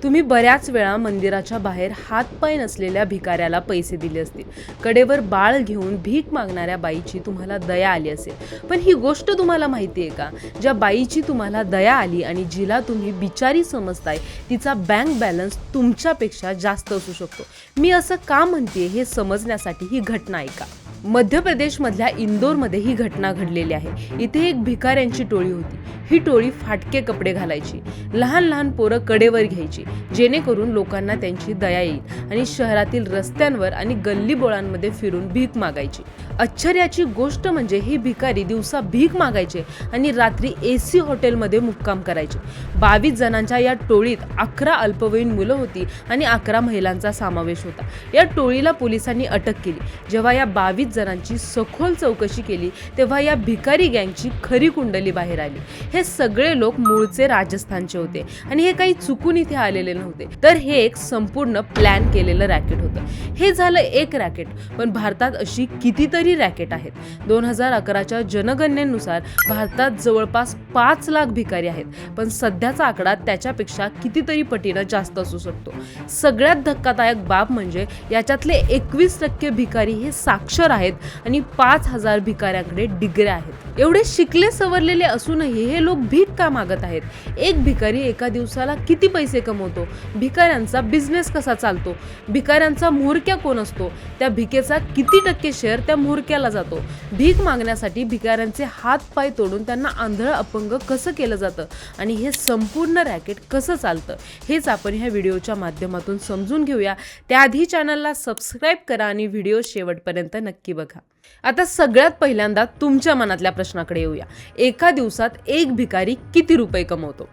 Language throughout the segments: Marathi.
तुम्ही बऱ्याच वेळा मंदिराच्या बाहेर हातपाय नसलेल्या भिकाऱ्याला पैसे दिले असतील. कडेवर बाळ घेऊन भीक मागणाऱ्या बाईची तुम्हाला दया आली असेल. पण ही गोष्ट तुम्हाला माहिती आहे का, ज्या बाईची तुम्हाला दया आली आणि जिला तुम्ही बिचारी समजताय तिचा बँक बॅलन्स तुमच्यापेक्षा जास्त असू शकतो. मी असं का म्हणते हे समजण्यासाठी ही घटना ऐका. मध्य प्रदेशमधल्या इंदोरमध्ये ही घटना घडलेली आहे. इथे एक भिकाऱ्यांची टोळी होती. ही टोळी फाटके कपडे घालायची, लहान लहान पोरं कडेवर घ्यायची, जेणेकरून लोकांना त्यांची दया येईल आणि शहरातील रस्त्यांवर आणि गल्लीबोळांमध्ये फिरून भीक मागायची. आश्चर्याची गोष्ट म्हणजे ही भिकारी दिवसा भीक मागायचे आणि रात्री AC हॉटेलमध्ये मुक्काम करायचे. 22 जणांच्या या टोळीत 11 अल्पवयीन मुलं होती आणि 11 महिलांचा समावेश होता. या टोळीला पोलिसांनी अटक केली. जेव्हा या 22 जणांची सखोल चौकशी केली तेव्हा या भिकारी गँगची खरी कुंडली बाहेर आली. हे सगळे लोक मूळचे राजस्थानचे होते आणि हे काही चुकून इथे आलेले नव्हते, तर हे एक संपूर्ण प्लॅन केलेलं रॅकेट होतं. हे झालं एक रॅकेट, पण भारतात अशी कितीतरी रॅकेट आहेत. 2011च्या जनगणनेनुसार भारतात जवळपास 5 लाख भिकारी आहेत, पण सध्याचा आकडा त्याच्यापेक्षा कितीतरी पटीनं जास्त असू शकतो. सगळ्यात धक्कादायक बाब म्हणजे याच्यातले 21% भिकारी हे साक्षर आहेत आणि 5000 भिकाऱ्यांकडे डिग्र्या आहेत. एवढे शिकले सवरलेले असूनही हे लोक भीक का मागत आहेत? एक भिकारी एका दिवसाला किती पैसे कमवतो? भिकाऱ्यांचा बिझनेस कसा चालतो? भिकाऱ्यांचा म्होरक्या कोण असतो? त्या भिकेचा किती टक्के शेअर त्या म्होरक्याला जातो? भीक मागण्यासाठी भिकाऱ्यांचे हात पाय तोडून त्यांना आंधळ अपंग कसं केलं जातं आणि हे संपूर्ण रॅकेट कसं चालतं हेच आपण ह्या व्हिडिओच्या माध्यमातून समजून घेऊया. त्याआधी चॅनलला सबस्क्राईब करा आणि व्हिडिओ शेवटपर्यंत नक्की बघा. आता सगळ्यात पहिल्यांदा तुमच्या मनातल्या प्रश्नाकडे येऊया. एका दिवसात एक भिकारी किती रुपये कमवतो?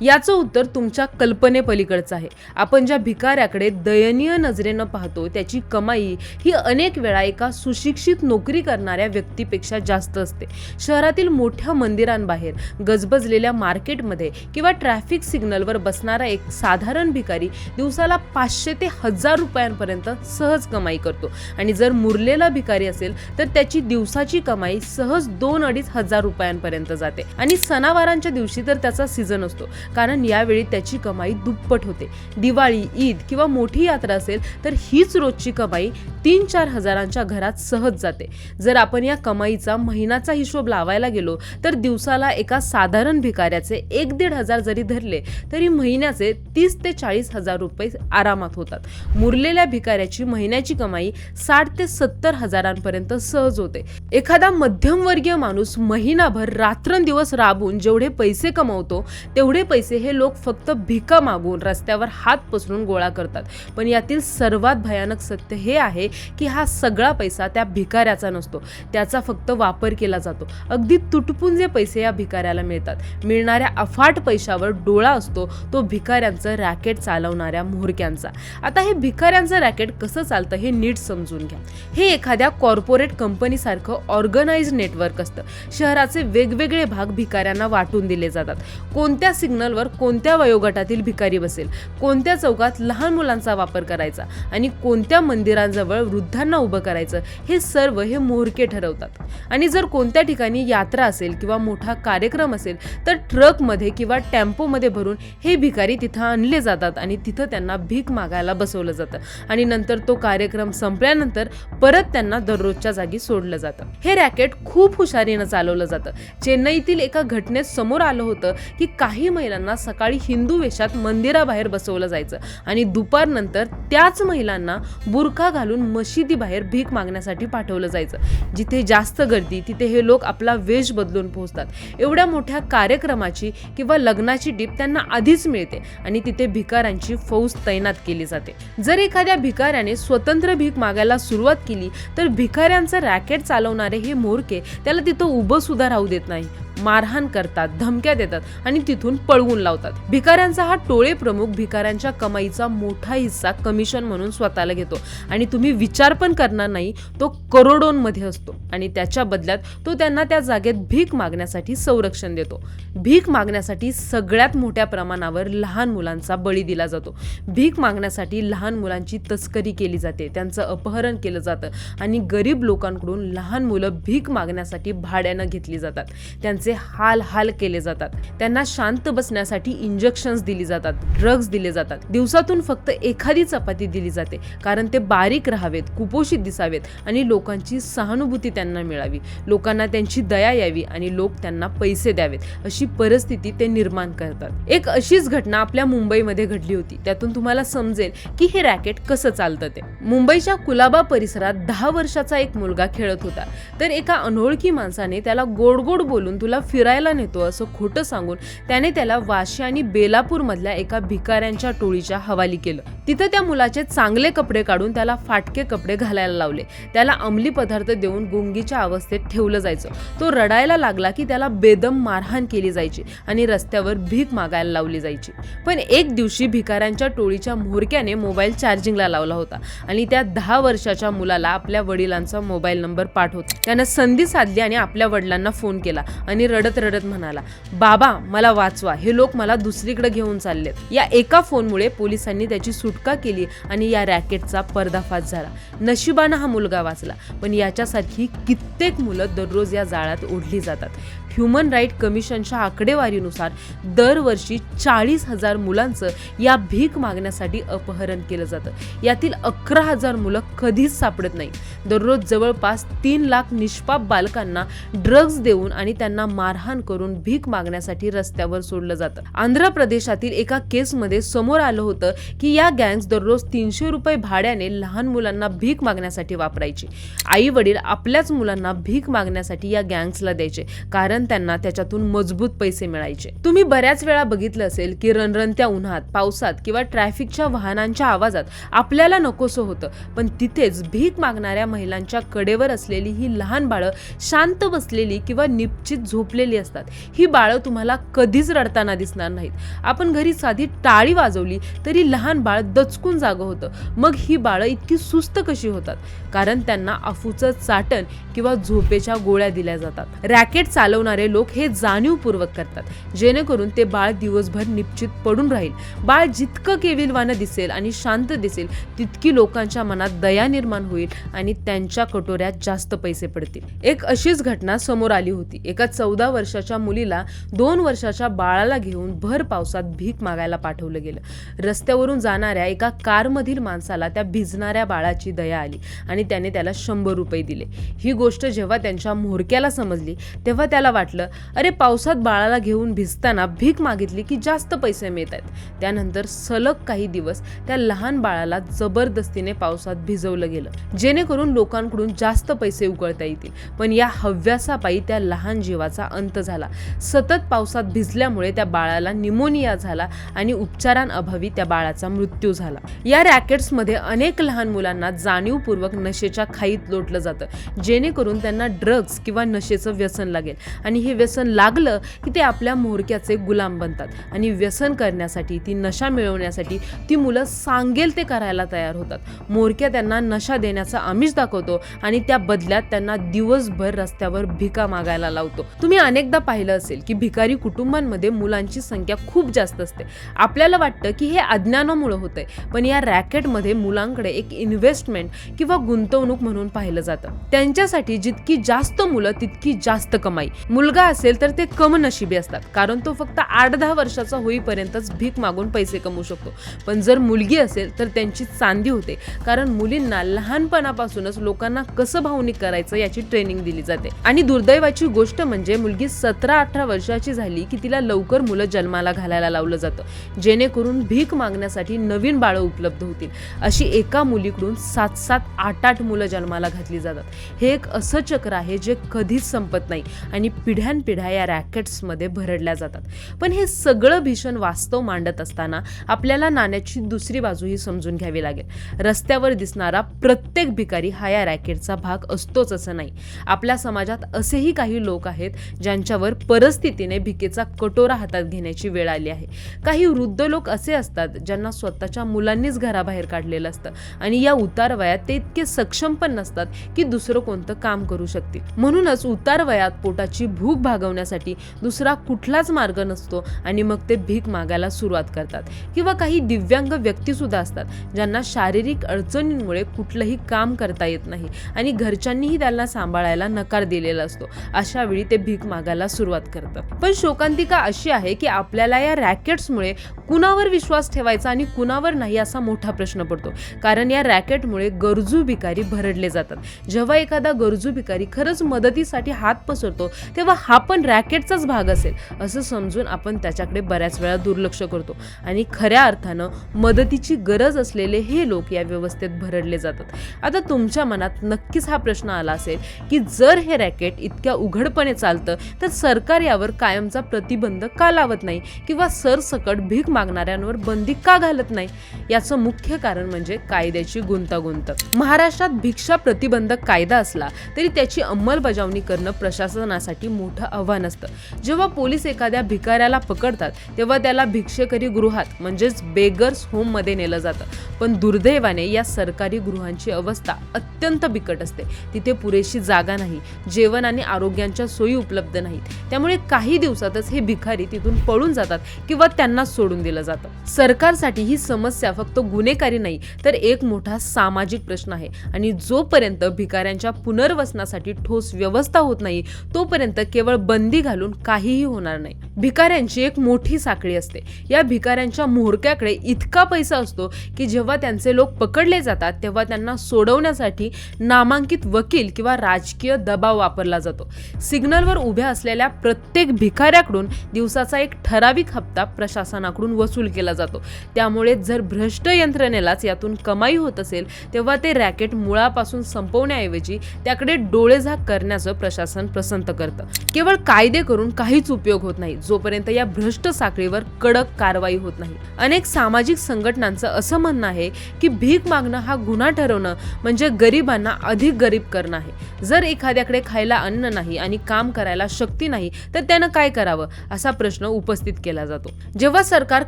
याचं उत्तर तुमच्या कल्पनेपलीकडचं आहे. आपण ज्या भिकाऱ्याकडे दयनीय नजरेनं पाहतो त्याची कमाई ही अनेक वेळा एका सुशिक्षित नोकरी करणाऱ्या व्यक्तीपेक्षा जास्त असते. शहरातील मोठ्या मंदिरांबाहेर, गजबजलेल्या मार्केटमध्ये किंवा ट्रॅफिक सिग्नलवर बसणारा एक साधारण भिकारी दिवसाला 500 ते 1000 रुपयांपर्यंत सहज कमाई करतो. आणि जर मुरलेला भिकारी असेल तर त्याची दिवसाची कमाई सहज 2-2.5 हजार रुपयांपर्यंत जाते. आणि सणावारांच्या दिवशी तर त्याचा सीझन असतो, कारण यावेळी त्याची कमाई दुप्पट होते. दिवाळी, ईद किंवा मोठी यात्रा असेल तर हीच रोजची कमाई 3-4 हजारांच्या घरात सहज जाते. जर आपण या कमाईचा महिन्याचा हिशोब लावायला गेलो तर दिवसाला एका साधारण भिकाऱ्याचे 1-1.5 हजार जरी धरले तरी महिन्याचे 30 ते 40 हजार रुपये आरामात होतात. मुरलेल्या भिकाऱ्याची महिन्याची कमाई 60 ते 70 हजारांपर्यंत सहज होते. एखादा मध्यमवर्गीय माणूस महिनाभर रात्रंदिवस राबून जेवढे पैसे कमवतो तेवढे पैसे हे लोक फक्त भिका मागून रस्त्यावर हात पसरून गोळा करतात. पण यातील सर्वात भयानक सत्य हे आहे की हा सगळा पैसा त्या भिकाऱ्याचा नसतो, त्याचा फक्त वापर केला जातो. अगदी तुटपुंजे पैसे या भिकाऱ्याला मिळतात. मिळणाऱ्या अफाट पैशावर डोळा असतो तो भिकाऱ्यांचं रॅकेट चालवणाऱ्या म्होरक्यांचा. आता हे भिकाऱ्यांचं रॅकेट कसं चालतं हे नीट समजून घ्या. हे एखाद्या कॉर्पोरेट कंपनीसारखं ऑर्गनाइज्ड नेटवर्क असतं. शहराचे वेगवेगळे भाग भिकाऱ्यांना वाटून दिले जातात. कोणत्या सिग्नलवर कोणत्या वयोगटातील भिकारी बसेल, कोणत्या चौकात लहान मुलांचा वापर करायचा आणि कोणत्या मंदिरांजवळ वृद्धांना उभं करायचं हे सर्व हे म्होरके ठरवतात. आणि जर कोणत्या ठिकाणी यात्रा असेल किंवा मोठा कार्यक्रम असेल तर ट्रकमध्ये किंवा टेम्पोमध्ये भरून हे भिकारी तिथं आणले जातात आणि तिथं त्यांना भीक मागायला बसवलं जातं आणि नंतर तो कार्यक्रम संपल्यानंतर परत त्यांना दररोजच्या जागी सोडलं जातं. हे रॅकेट खूप हुशारीनं चालवलं जातं. चेन्नईतील एका घटनेत समोर आलं होतं की काही महिलांना सकाळी हिंदू वेशात मंदिराबाहेर बसवलं जायचं आणि दुपारनंतर त्याच महिलांना बुरखा घालून मशिदीबाहेर भीक मागण्यासाठी पाठवलं जायचं. जिथे जास्त गर्दी तिथे हे लोक आपला वेश बदलून पोहोचतात. एवढ्या मोठ्या कार्यक्रमाची किंवा लग्नाची टीप त्यांना आधीच मिळते आणि तिथे भिकाऱ्यांची फौज तैनात केली जाते. जर एखाद्या भिकाऱ्याने स्वतंत्र भीक मागायला सुरुवात केली तर भिकाऱ्यांचं रॅकेट चालवणारे हे म्होरके त्याला तिथं उभं सुद्धा राहू देत नाही. मारहाण करतात, धमक्या देतात आणि तिथून पळवून लावतात. भिकाऱ्यांचा हा टोळे प्रमुख भिकाऱ्यांच्या कमाईचा मोठा हिस्सा कमिशन म्हणून स्वतःला घेतो आणि तुम्ही विचार पण करणार नाही तो करोडोंमध्ये असतो आणि त्याच्या बदल्यात तो त्यांना त्या जागेत भीक मागण्यासाठी संरक्षण देतो. भीक मागण्यासाठी सगळ्यात मोठ्या प्रमाणावर लहान मुलांचा बळी दिला जातो. भीक मागण्यासाठी लहान मुलांची तस्करी केली जाते, त्यांचं अपहरण केलं जातं आणि गरीब लोकांकडून लहान मुलं भीक मागण्यासाठी भाड्यानं घेतली जातात. त्यांचे त्यांचे हाल हाल केले जातात. त्यांना शांत बसण्यासाठी इंजेक्शन्स दिली जातात, ड्रग्ज दिले जातात. दिवसातून फक्त एखादी चपाती दिली जाते, कारण ते बारीक राहावेत, कुपोषित दिसावेत आणि लोकांची सहानुभूती त्यांना मिळावी, लोकांना त्यांची दया यावी आणि लोक त्यांना पैसे द्यावेत, अशी परिस्थिती ते निर्माण करतात. एक अशीच घटना आपल्या मुंबईमध्ये घडली होती. त्यातून तुम्हाला समजेल की हे रॅकेट कसं चालतं ते. मुंबईच्या कुलाबा परिसरात 10 वर्षाचा एक मुलगा खेळत होता. तर एका अनोळखी माणसाने त्याला गोड गोड बोलून तुला फिरायला नेतो असं खोटं सांगून त्याने त्याला वाशी आणि बेलापूर मधल्या एका भिकाऱ्यांच्या टोळीच्या हवाली केलं. तिथं त्या मुलाचे चांगले कपडे काढून त्याला फाटके कपडे घालायला लावले. त्याला अंमली पदार्थ देऊन गुंगीच्या अवस्थेत ठेवलं जायचं. तो रडायला लागला की त्याला बेदम मारहाण केली जायची आणि रस्त्यावर भीक मागायला लावली जायची. पण एक दिवशी भिकाऱ्यांच्या टोळीच्या म्होरक्याने मोबाईल चार्जिंगला लावला होता आणि त्या 10 वर्षाच्या मुलाला आपल्या वडिलांचा मोबाईल नंबर पाठवला. त्यानं संधी साधली आणि आपल्या वडिलांना फोन केला आणि रडत रडत म्हणाला, बाबा मला वाचवा, हे लोक मला दुसरीकडे घेऊन चाललेत. या एका फोनमुळे पोलिसांनी त्याची सुटका केली आणि या रॅकेटचा पर्दाफाश झाला. नशिबानं हा मुलगा वाचला, पण याच्यासारखी कित्येक मुलं दररोज या जाळ्यात ओढली जातात. ह्युमन राईट कमिशनच्या आकडेवारीनुसार दरवर्षी 40,000 मुलांचं या भीक मागण्यासाठी अपहरण केलं जातं. यातील 11,000 मुलं कधीच सापडत नाही. दररोज जवळपास 3 लाख निष्पाप बालकांना ड्रग्ज देऊन आणि त्यांना मारहाण करून भीक मागण्यासाठी रस्त्यावर सोडलं जातं. आंध्र प्रदेशातील एका केसमध्ये समोर आलं होतं की या गँग्स दररोज 300 रुपये भाड्याने लहान मुलांना भीक मागण्यासाठी वापरायची. आई वडील आपल्याच मुलांना भीक मागण्यासाठी या गँग्सला द्यायचे, कारण त्यांना त्याच्यातून मजबूत पैसे मिळायचे. तुम्ही बऱ्याच वेळा बघितलं असेल की रणरणत्या उन्हात, पावसात किंवा ट्रॅफिकच्या वाहनांच्या आवाजात आपल्याला नकोसं होतं, पण तिथेच भीक मागणाऱ्या महिलांच्या कडेवर असलेली ही लहान बाळं शांत बसलेली किंवा निश्चित झोपलेली असतात. ही बाळं तुम्हाला कधीच रडताना दिसणार नाहीत. आपण घरी साधी टाळी वाजवली तरी लहान बाळ दचकून जागं होतं. मग ही बाळं इतकी सुस्त कशी होतात? कारण त्यांना अफूचं चाटण किंवा झोपेच्या गोळ्या दिल्या जातात. रॅकेट चालवणारे लोक हे जाणीवपूर्वक करतात, जेणेकरून ते बाळ दिवसभर निश्चित पडून राहील. बाळ जितकं केविलवानं दिसेल आणि शांत दिसेल, तितकी लोकांच्या मनात दया निर्माण होईल आणि त्यांच्या कटोऱ्यात जास्त पैसे पडतील. एक अशीच घटना समोर आली होती. एका 14 वर्षाच्या मुलीला 2 वर्षाच्या बाळाला घेऊन भर पावसात भीक मागायला पाठवलं गेलं. रस्त्यावरून जाणाऱ्या एका कारमधील माणसाला त्या भिजणाऱ्या बाळाची दया आली आणि त्याने त्याला 100 रुपये दिले. ही गोष्ट जेव्हा त्यांच्या म्होरक्याला समजली तेव्हा त्याला वाटलं, अरे पावसात बाळाला घेऊन भिजताना भीक मागितली की जास्त पैसे मिळतात. त्यानंतर सलग काही दिवस त्या लहान बाळाला जबरदस्तीने पावसात भिजवलं गेलं, जेणेकरून लोकांकडून जास्त पैसे उकळता येतील. पण या हव्यासापायी त्या लहान जीवाचा अंत झाला. सतत पावसात भिजल्यामुळे त्या बाळाला निमोनिया झाला आणि उपचारांअभावी त्या बाळाचा मृत्यू झाला. या रॅकेट्समध्ये अनेक लहान मुलांना जाणीवपूर्वक नशेच्या खाईत लोटलं जातं, जेणेकरून त्यांना ड्रग्ज किंवा नशेचं व्यसन लागेल आणि हे व्यसन लागलं की ते आपल्या म्होरक्याचे गुलाम बनतात आणि व्यसन करण्यासाठी, ती नशा मिळवण्यासाठी ती मुलं सांगेल ते करायला तयार होतात. म्होरक्या त्यांना नशा देण्याचा आमिष दाखवतो आणि त्या बदल्यात त्यांना दिवसभर रस्त्यावर भिका मागायला लावतो. तुम्ही अनेकदा पाहिलं असेल की भिकारी कुटुंबांमध्ये मुलांची संख्या खूप जास्त असते. आपल्याला वाटतं की हे अज्ञानामुळे होतंय, पण या रॅकेटमध्ये मुलांकडे एक इन्व्हेस्टमेंट किंवा गुंतवणूक म्हणून पाहिलं जातं. त्यांच्यासाठी जितकी जास्त मुलं तितकी जास्त कमाई. मुलगा असेल तर ते कम नशिबी असतात, कारण तो फक्त 8-10 वर्षाचा होईपर्यंतच भीक मागून पैसे कमवू शकतो. पण जर मुलगी असेल तर त्यांची चांदी होते, कारण मुलींना लहानपणापासूनच लोकांना कसं भावनिक करायचं याची ट्रेनिंग दिली जाते. आणि दुर्दैवाची गोष्ट म्हणजे मुलगी 17-18 वर्षाची झाली की तिला लवकर मुलं जन्माला घालायला लावलं जातं, जेणेकरून भीक मागण्यासाठी नवीन बाळं उपलब्ध होतील. अशी एका मुलीकडून 7-7, 8-8 मुलं जन्माला घातली जातात. हे एक असं चक्र आहे जे कधीच संपत नाही आणि पिढ्यानपिढ्या या रॅकेट्समध्ये भरडल्या जातात. पण हे सगळं भीषण वास्तव मांडत असताना आपल्याला नाण्याची दुसरी बाजूही समजून घ्यावी लागेल. रस्त्यावर दिसणारा प्रत्येक भिकारी हा या रॅकेटचा भाग असतोच असं नाही. आपल्या समाजात असेही काही लोक आहेत ज्यांच्यावर परिस्थितीने भिकेचा कटोरा हातात घेण्याची वेळ आली आहे. काही वृद्ध लोक असे असतात ज्यांना स्वतःच्या मुलांनीच घराबाहेर काढलेलं असतं आणि या उतार वयात ते इतके सक्षम पण नसतात की दुसरं कोणतं काम करू शकतील. म्हणूनच उतार वयात पोटाची भूक भागवण्यासाठी दुसरा कुठलाच मार्ग नसतो आणि मग ते भीक मागायला सुरुवात करतात. किंवा काही दिव्यांग व्यक्ती सुद्धा असतात ज्यांना शारीरिक अडचणींमुळे कुठलंही काम करता येत नाही आणि घरच्यांनीही त्यांना सांभाळायला नकार दिलेला असतो. अशा वेळी ते भीक मागायला सुरुवात करतात. पण शोकांतिका अशी आहे की आपल्याला या रॅकेट्समुळे कुणावर विश्वास ठेवायचा आणि कुणावर नाही असा मोठा प्रश्न पडतो. कारण या रॅकेटमुळे गरजू भिकारी भरडले जातात. जेव्हा एखादा गरजू भिकारी खरंच मदतीसाठी हात पसरतो तेव्हा हा पण रॅकेटचाच भाग असेल असं समजून आपण त्याच्याकडे बऱ्याच वेळा दुर्लक्ष करतो आणि खऱ्या अर्थानं मदतीची गरज असलेले हे लोक या व्यवस्थेत भरडले जातात. आता तुमच्या मनात नक्कीच हा प्रश्न आला असेल की जर हे रॅकेट इतक्या उघडपणे चालतं तर सरकार यावर कायमचा प्रतिबंध का लावत नाही किंवा सरसकट भीक मागणाऱ्यांवर बंदी का घालत नाही? याचं मुख्य कारण म्हणजे कायद्याची गुंतागुंत. महाराष्ट्रात भिक्षा प्रतिबंधक कायदा असला तरी त्याची अंमलबजावणी करणं प्रशासनासाठी मोठं आव्हान असतं. जेव्हा पोलीस एखाद्या भिकाऱ्याला पकडतात तेव्हा त्याला भिक्षेकरी गृहात म्हणजेच बेगर्स होम मध्ये नेलं जातं. पण दुर्दैवाने या सरकारी गृहांची अवस्था अत्यंत बिकट असते. तिथे पुरेशी जागा नाही, जेवण आणि आरोग्यांच्या सोयी उपलब्ध नाहीत. त्यामुळे काही दिवसातच हे भिकारी तिथून पळून जातात किंवा त्यांना सोडून दिलं जातं. सरकारसाठी ही समस्या फक्त गुन्हेगारी नाही तर एक मोठा सामाजिक प्रश्न आहे आणि जोपर्यंत भिकाऱ्यांच्या पुनर्वसनासाठी ठोस व्यवस्था होत नाही तोपर्यंत केवळ बंदी घालून काहीही होणार नाही. भिकाऱ्यांची एक मोठी साखळी असते. या भिकाऱ्यांच्या म्होरक्याकडे इतका पैसा असतो की जेव्हा त्यांचे लोक पकडले जातात तेव्हा त्यांना सोडवण्यासाठी नामांकित वकील किंवा राजकीय दबाव वापरला जातो. सिग्नलवर उभ्या असलेल्या प्रत्येक भिकाऱ्याकडून दिवसाचा एक ठराविक हप्ता प्रशासनाकडून वसूल केला जातो. त्यामुळे जर भ्रष्ट यंत्रणेलाच यातून कमाई होत असेल तेव्हा ते रॅकेट मुळापासून संपवण्याऐवजी त्याकडे डोळेझाक करण्याचं प्रशासन पसंत करतं. केवळ कायदे करून काहीच उपयोग होत नाही जोपर्यंत या भ्रष्ट साखळीवर कडक कारवाई होत नाही. अनेक सामाजिक संघटनांचं असं म्हणणं आहे की भीक मागणं हा गुन्हा ठरवणं म्हणजे गरिबांना अधिक गरीब करणं आहे. जर एखाद्याकडे खायला अन्न नाही आणि काम करायला शक्ती नाही तर त्यानं काय करावं असा प्रश्न उपस्थित केला जातो. जेव्हा सरकार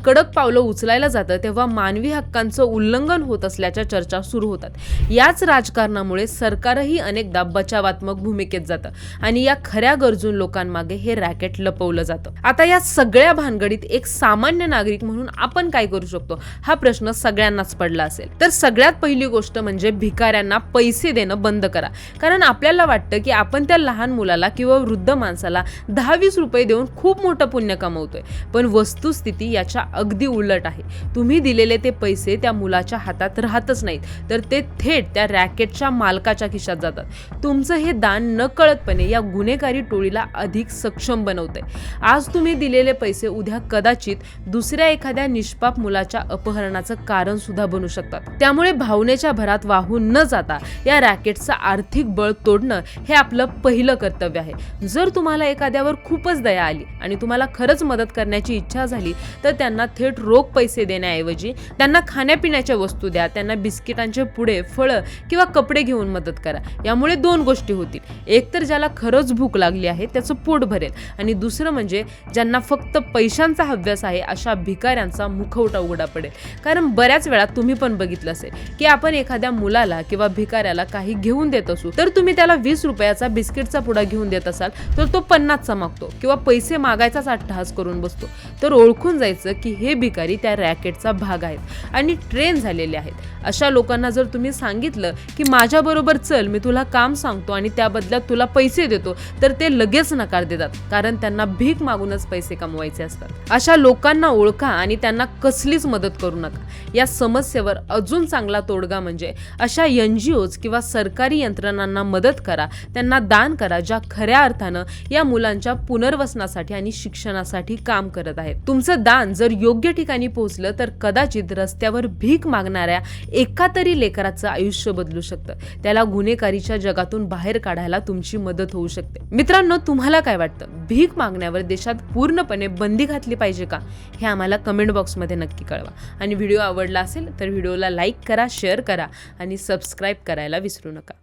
कडक पावलं उचलायला जातं तेव्हा मानवी हक्कांचं उल्लंघन होत असल्याच्या चर्चा सुरू होतात. याच राजकारणामुळे सरकारही अनेकदा बचावात्मक भूमिकेत जातं आणि या खऱ्या गरजून लोकांमागे हे रॅकेट लपवलं जातं. आता या सगळ्या भानगडीत एक सामान्य नागरिक म्हणून आपण काय करू शकतो हा प्रश्न सगळ्यांनाच पडला असेल. तर सगळ्यात पहिली गोष्ट म्हणजे भिकाऱ्यांना पैसे देणं बंद करा. कारण आपल्याला वाटतं की आपण त्या लहान मुलाला किंवा वृद्ध माणसाला 10-20 रुपये देऊन खूप मोठं पुण्य कमवतोय. पण वस्तुस्थिती याच्या अगदी उलट आहे. तुम्ही दिलेले ते पैसे त्या मुलाच्या हातात राहतच नाहीत तर ते थेट त्या रॅकेटच्या मालकाच्या खिशात जातात. तुमचं हे दान नकळतपणे या गुन्हेगारी टोळीला अधिक सक्षम बनवतंय. आज तुम्ही दिलेले पैसे उद्या कदाचित दुसऱ्या एखाद्या निष्पाप मुलाच्या अपहरणाचं कारण सुद्धा बनू शकतात. त्यामुळे भावनेच्या भरात वाहून न जाता या रॅकेटचं आर्थिक बळ तोडणं हे आपलं पहिलं कर्तव्य आहे. जर तुम्हाला एखाद्यावर खूपच दया आली आणि तुम्हाला खरंच मदत करण्याची इच्छा झाली तर त्यांना थेट रोख पैसे देण्याऐवजी त्यांना खाण्यापिण्याच्या वस्तू द्या, त्यांना बिस्किटांचे पुडे, फळं किंवा कपडे घेऊन मदत करा. यामुळे दोन गोष्टी होतील. एक तर ज्याला खरंच भूक लागली आहे त्याचं पोट भरेल आणि दुसरं म्हणजे ज्यांना फक्त पैशांचा हव्यास आहे अशा भिकाऱ्यांचा मुखवटा उघडा पडेल. कारण बऱ्याच वेळा तुम्ही पण बघितलं असेल की आपण एखाद्या मुलाला किंवा भिकाऱ्याला काही घेऊन देत असू तर तुम्ही त्याला 20 रुपयाचा बिस्किटचा पुडा घेऊन देत असाल तर तो 50चा मागतो किंवा पैसे मागायचाच अट्टहास करून बसतो. तर ओळखून जायचं की हे भिकारी त्या रॅकेटचा भाग आहेत आणि ट्रेन झालेले आहेत. अशा लोकांना जर तुम्ही सांगितलं की माझ्या बरोबर चल, मी तुला काम सांगतो आणि त्या बदल्यात तुला पैसे देतो तर ते लगेच नकार देतात. कारण त्यांना भीक मागूनच पैसे कमवायचे असतात. अशा लोकांना ओळखा आणि त्यांना कसलीच मदत करू नका. या समस्येवर अजून चांगला तोडगा म्हणजे अशा NGOs किंवा सरकारी यंत्रणांना मदत करा, त्यांना दान करा ज्या खऱ्या अर्थानं या मुलांच्या पुनर्वसनासाठी आणि शिक्षणासाठी काम करत आहेत. तुमचं दान जर योग्य ठिकाणी पोहोचलं तर कदाचित रस्त्यावर भीक मागणाऱ्या एका तरी लेकराचं आयुष्य बदलू शकतं. त्याला गुन्हेगारीच्या जगातून बाहेर काढायला तुमची मदत होऊ शकते. मित्रांनो, तुम्हाला काय वाटतं? भीक मागण्यावर देशात पूर्णपणे बंदी घातली पाहिजे का? हे आम्हाला कमेंट बॉक्समध्ये नक्की कळवा. आणि व्हिडिओ आवडला असेल तर व्हिडिओला लाईक करा, शेअर करा आणि सबस्क्राईब करायला विसरू नका.